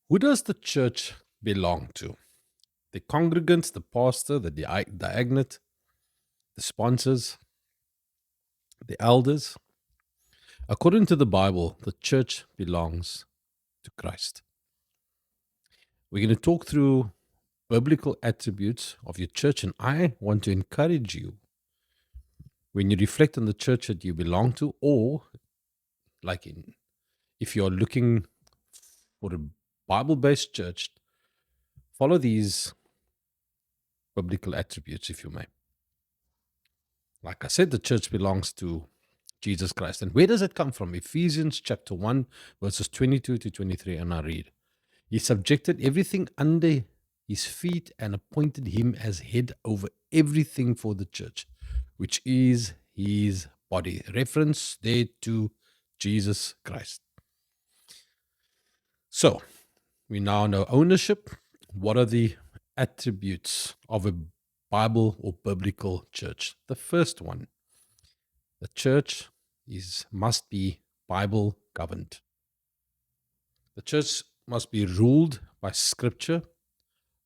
Who does the church belong to? The congregants, the pastor, the diaconate, the sponsors, the elders. According to the Bible, the church belongs to Christ. We're going to talk through biblical attributes of your church, and I want to encourage you when you reflect on the church that you belong to, or like if you're looking for a Bible based church, follow these biblical attributes, if you may. Like I said, the church belongs to Jesus Christ. And where does it come from? Ephesians chapter 1, verses 22 to 23. And I read, He subjected everything under his feet and appointed him as head over everything for the church, which is his body. Reference there to Jesus Christ. So we now know ownership. What are the attributes of a Bible or biblical church? The first one, the church must be Bible governed. The church must be ruled by scripture,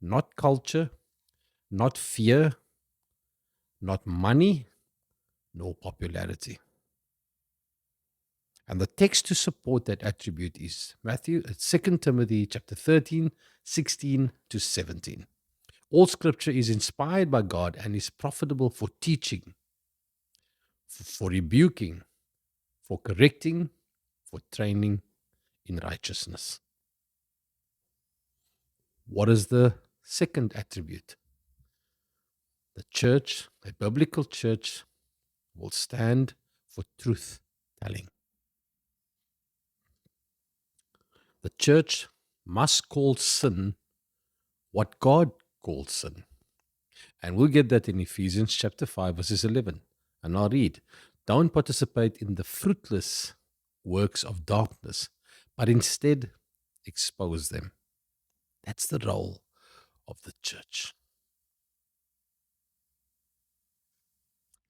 not culture, not fear, not money, nor popularity. And the text to support that attribute is 2 Timothy chapter 13, 16 to 17. All scripture is inspired by God and is profitable for teaching, for rebuking, for correcting, for training in righteousness. What is the second attribute? The church, a biblical church, will stand for truth telling. The church must call sin what God calls sin. And we'll get that in Ephesians chapter 5, verses 11. And I'll read, Don't participate in the fruitless works of darkness, but instead expose them. That's the role of the church.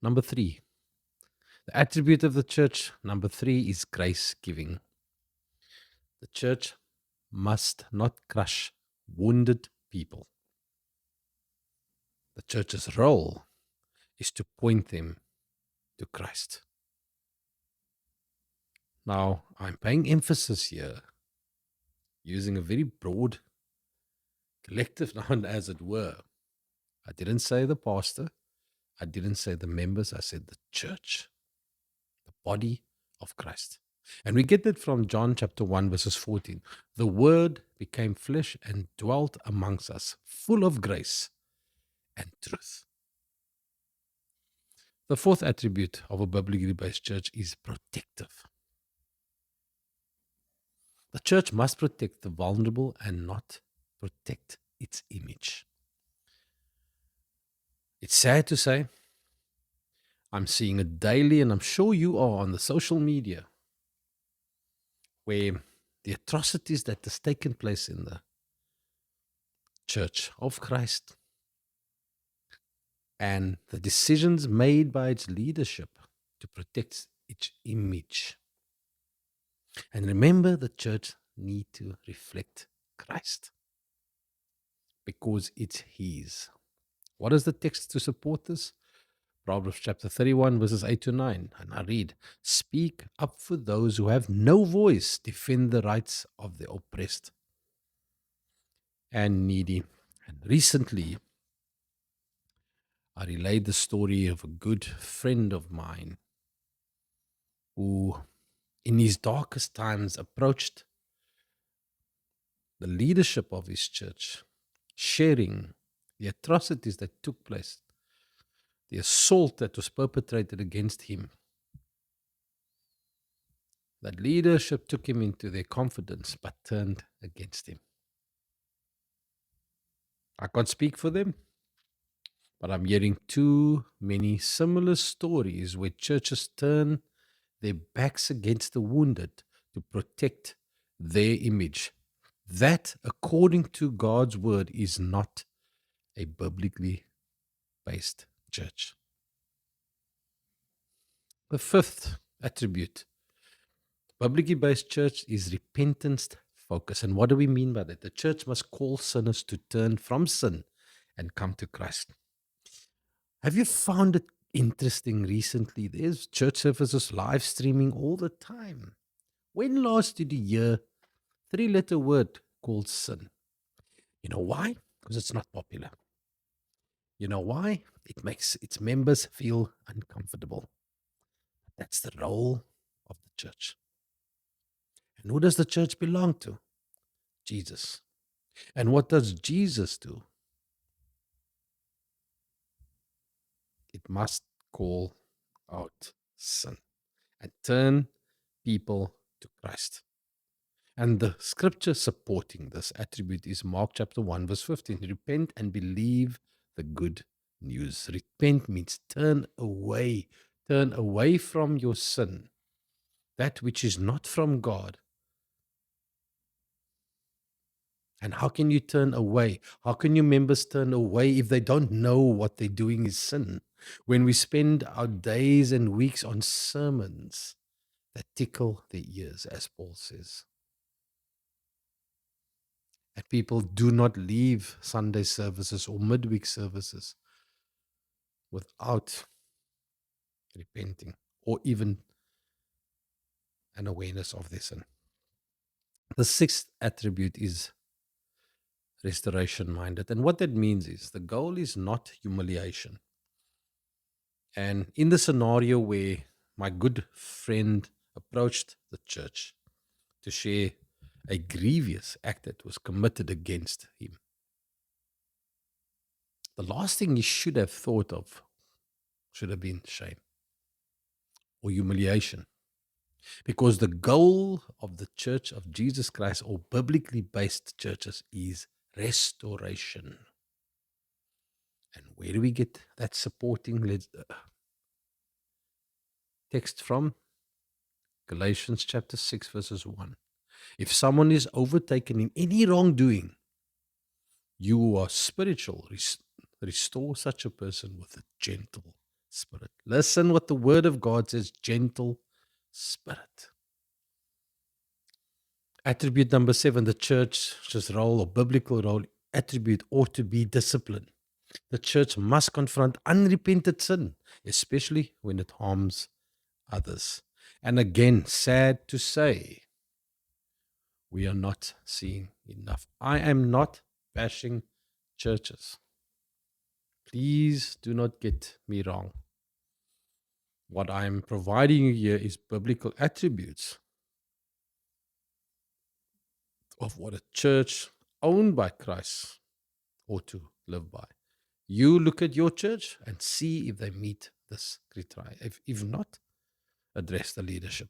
Number 3, the attribute of the church, number 3, is grace giving. The church must not crush wounded people. The church's role is to point them to Christ. Now, I'm paying emphasis here, using a very broad collective noun, as it were. I didn't say the pastor. I didn't say the members. I said the church, the body of Christ. And we get that from John chapter 1, verses 14. The word became flesh and dwelt amongst us, full of grace and truth. The fourth attribute of a biblically based church is protective. The church must protect the vulnerable and not protect its image. It's sad to say, I'm seeing it daily, and I'm sure you are on the social media, where the atrocities that has taken place in the church of Christ and the decisions made by its leadership to protect its image. And remember, the church need to reflect Christ because it's his. What is the text to support this? Proverbs chapter 31, verses 8 to 9. And I read, Speak up for those who have no voice, defend the rights of the oppressed and needy. And recently, I relayed the story of a good friend of mine who, in his darkest times, approached the leadership of his church, sharing the atrocities that took place, the assault that was perpetrated against him. That leadership took him into their confidence but turned against him. I can't speak for them, but I'm hearing too many similar stories where churches turn their backs against the wounded to protect their image. That, according to God's word, is not a biblically based church. The fifth attribute, biblically based church, is repentance focus. And what do we mean by that? The church must call sinners to turn from sin and come to Christ. Have you found it interesting recently? There's church services live streaming all the time. When last did you hear three-letter word called sin? You know why? Because it's not popular. You know why? It makes its members feel uncomfortable. That's the role of the church. And who does the church belong to? Jesus. And what does Jesus do? It must call out sin and turn people to Christ. And the scripture supporting this attribute is Mark chapter 1, verse 15. Repent and believe the good news. Repent means turn away from your sin, that which is not from God. And how can you turn away? How can your members turn away if they don't know what they're doing is sin? When we spend our days and weeks on sermons that tickle their ears, as Paul says. And people do not leave Sunday services or midweek services without repenting or even an awareness of their sin. The sixth attribute is restoration minded. And what that means is the goal is not humiliation. And in the scenario where my good friend approached the church to share a grievous act that was committed against him, the last thing he should have thought of should have been shame or humiliation. Because the goal of the Church of Jesus Christ or biblically based churches is restoration. And where do we get that supporting text from? Galatians chapter 6, verses 1. If someone is overtaken in any wrongdoing, you who are spiritual, restore such a person with a gentle spirit. Listen what the word of God says, gentle spirit. Attribute number 7, the church's role or biblical role attribute ought to be discipline. The church must confront unrepented sin, especially when it harms others. And again, sad to say, we are not seeing enough. I am not bashing churches. Please do not get me wrong. What I'm providing you here is biblical attributes of what a church owned by Christ ought to live by. You look at your church and see if they meet this criteria. If not, address the leadership.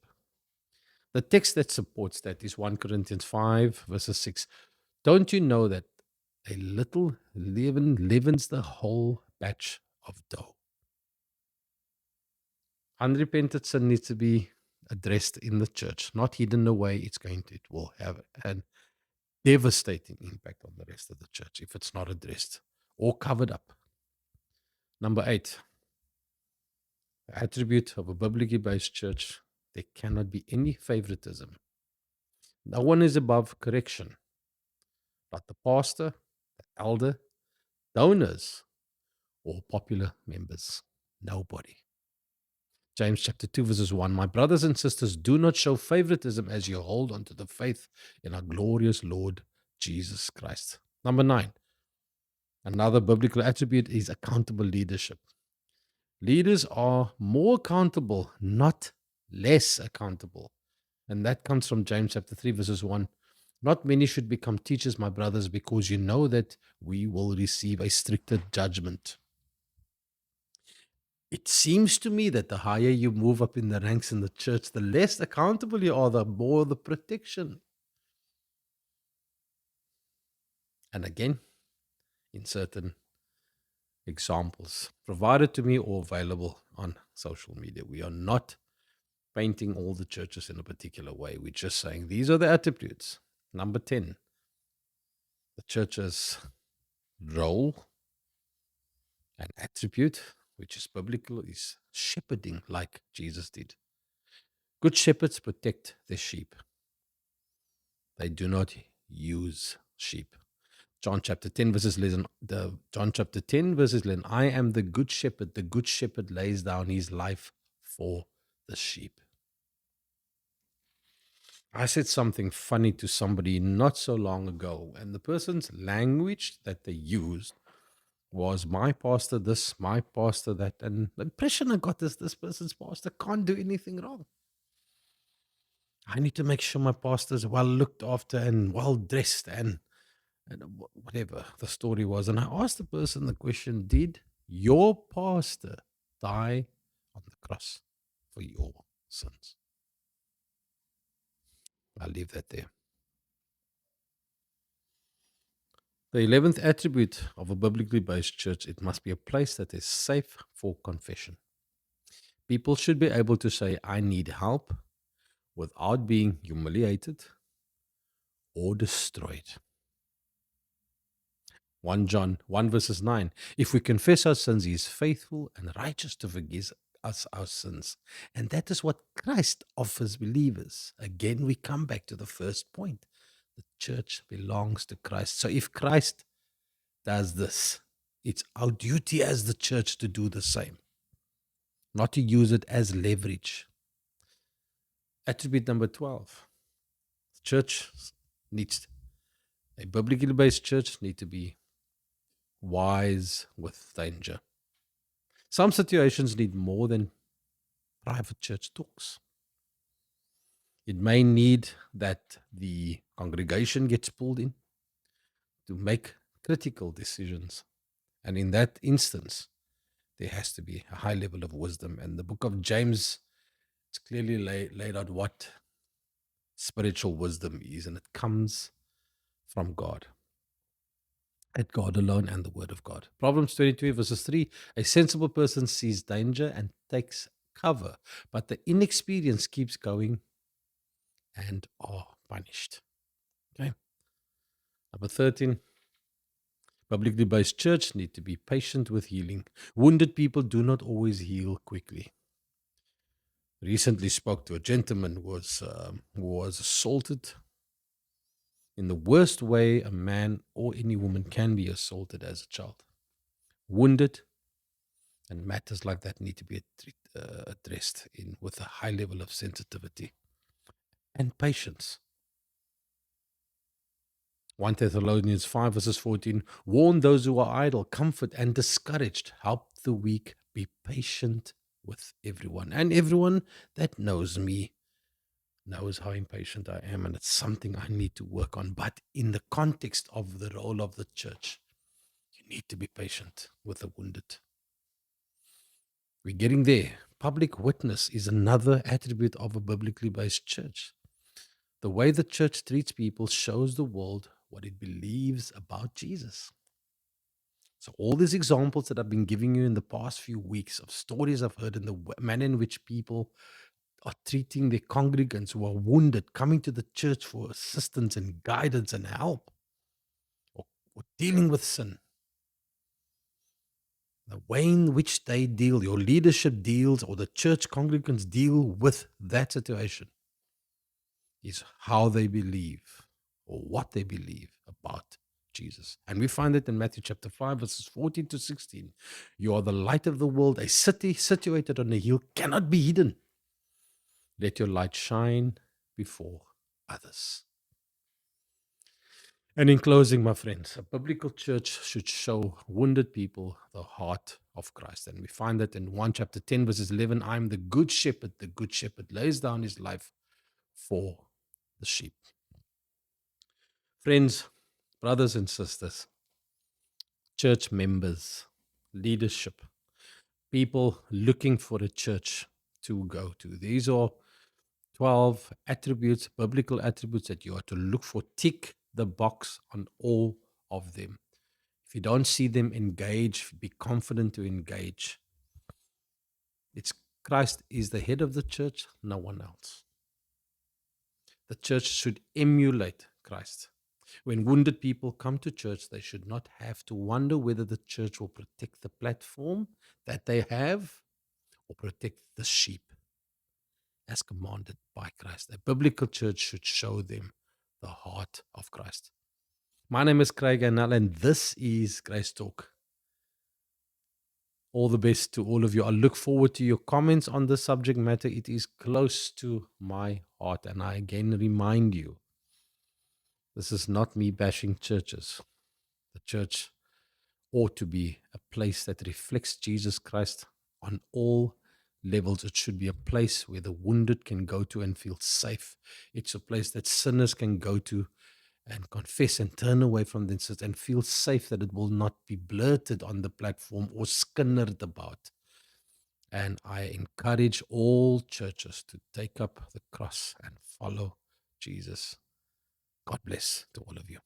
The text that supports that is 1 Corinthians 5, verses 6. Don't you know that a little leaven leavens the whole batch of dough? Unrepented sin needs to be addressed in the church, not hidden away. It will have an devastating impact on the rest of the church if it's not addressed or covered up. Number 8, the attribute of a biblically based church, there cannot be any favoritism. No one is above correction. Not the pastor, the elder, donors, or popular members. Nobody. James chapter 2, verses 1. My brothers and sisters, do not show favoritism as you hold on to the faith in our glorious Lord Jesus Christ. Number 9. Another biblical attribute is accountable leadership. Leaders are more accountable, not less accountable. And that comes from James chapter 3, verses 1. Not many should become teachers, my brothers, because you know that we will receive a stricter judgment. It seems to me that the higher you move up in the ranks in the church, the less accountable you are, the more the protection. And again, in certain examples provided to me or available on social media, we are not painting all the churches in a particular way. We're just saying these are the attributes. Number 10, the church's role and attribute, which is biblical, is shepherding like Jesus did. Good shepherds protect their sheep. They do not use sheep. John chapter 10 verses 11. John chapter 10 verses 11. I am the good shepherd. The good shepherd lays down his life for the sheep. I said something funny to somebody not so long ago, and the person's language that they used was my pastor this, my pastor that. And the impression I got is this person's pastor can't do anything wrong. I need to make sure my pastor's well looked after and well dressed and whatever the story was. And I asked the person the question, did your pastor die on the cross for your sins? I'll leave that there. The 11th attribute of a biblically based church, it must be a place that is safe for confession. People should be able to say, I need help without being humiliated or destroyed. 1 John 1 verses 9. If we confess our sins, he is faithful and righteous to forgive us our sins. And that is what Christ offers believers. Again, we come back to the first point. The church belongs to Christ. So if Christ does this, it's our duty as the church to do the same, not to use it as leverage. Attribute number 12. Church needs, a biblically based church need to be wise with danger. Some situations need more than private church talks. It may need that the congregation gets pulled in to make critical decisions. And in that instance, there has to be a high level of wisdom. And the book of James is clearly laid out what spiritual wisdom is, and it comes from God. At God alone and the word of God. Proverbs 22 verses 3, a sensible person sees danger and takes cover, but the inexperienced keeps going and are punished. Okay. Number 13, publicly based church need to be patient with healing. Wounded people do not always heal quickly. Recently spoke to a gentleman who was assaulted in the worst way a man or any woman can be assaulted as a child. Wounded, and matters like that need to be addressed with a high level of sensitivity and patience. 1 Thessalonians 5 verses 14, warn those who are idle, comfort and discouraged, help the weak, be patient with everyone. And everyone that knows me knows how impatient I am, and it's something I need to work on. But in the context of the role of the church, you need to be patient with the wounded. We're getting there. Public witness is another attribute of a biblically based church. The way the church treats people shows the world what it believes about Jesus. So, all these examples that I've been giving you in the past few weeks of stories I've heard, in the manner in which people are treating their congregants who are wounded, coming to the church for assistance and guidance and help, or dealing with sin. The way in which they deal, your leadership deals, or the church congregants deal with that situation is how they believe or what they believe about Jesus. And we find it in Matthew chapter 5, verses 14 to 16. You are the light of the world. A city situated on a hill cannot be hidden. Let your light shine before others. And in closing, my friends, a biblical church should show wounded people the heart of Christ. And we find that in 1 chapter 10, verses 11, I am the good shepherd. The good shepherd lays down his life for the sheep. Friends, brothers and sisters, church members, leadership, people looking for a church to go to. These are 12 attributes, biblical attributes that you are to look for. Tick the box on all of them. If you don't see them, engage, be confident to engage. It's Christ is the head of the church, no one else. The church should emulate Christ. When wounded people come to church, they should not have to wonder whether the church will protect the platform that they have or protect the sheep as commanded by Christ. A biblical church should show them the heart of Christ. My name is Craig Annell, and this is Grace Talk. All the best to all of you. I look forward to your comments on this subject matter. It is close to my heart, and I again remind you, this is not me bashing churches. The church ought to be a place that reflects Jesus Christ on all levels. It should be a place where the wounded can go to and feel safe. It's a place that sinners can go to and confess and turn away from their sins and feel safe that it will not be blurted on the platform or skinnered about. And I encourage all churches to take up the cross and follow Jesus. God bless to all of you.